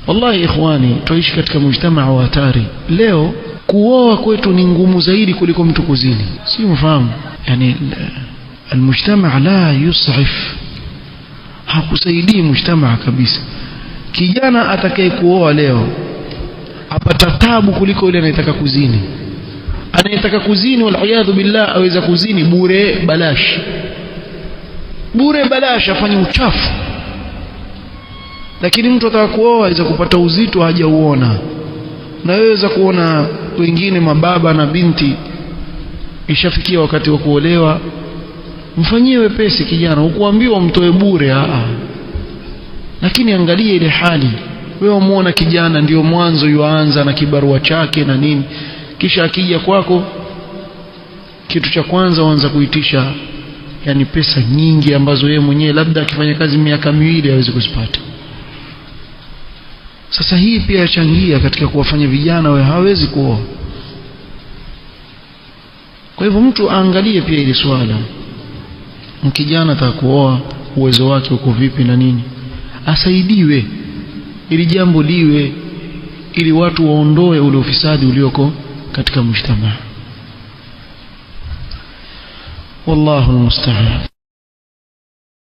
Wallahi ikhwani, tuishi katika mujtamaa wa hatari. Leo kuoa kwetu ni ngumu zaidi kuliko mtu kuzini. Si mfahamu? Yani almujtamaa la yus'if, hakusaidii mujtamaa kabisa. Kijana atakaye kuoa leo apata tabu kuliko yule anayetaka kuzini. Anayetaka kuzini wal billah aweza kuzini bure balash, bure balash, afanye uchafu. Lakini mtu ataka kuoa aweza kupata uzito hajauona. Na waweza kuona wengine mababa na binti ishafikia wakati wa kuolewa, mfanyie wepesi kijana, ukuambiwa mtoe bure. Lakini angalia ile hali, wewe umuona kijana ndio mwanzo yuanza na kibarua chake na nini, kisha akija kwako kitu cha kwanza waanza kuitisha yani pesa nyingi ambazo yeye mwenyewe labda akifanya kazi miaka miwili hawezi kuzipata. Sasa hii pia yachangia katika kuwafanya vijana wao hawezi kuoa. Kwa hivyo mtu aangalie pia ile swala, mkijana atakuoa uwezo wake uko vipi na nini, asaidiwe ili jambo liwe, ili watu waondoe ule ufisadi ulioko katika mujtamaa. Wallahu almusta'an.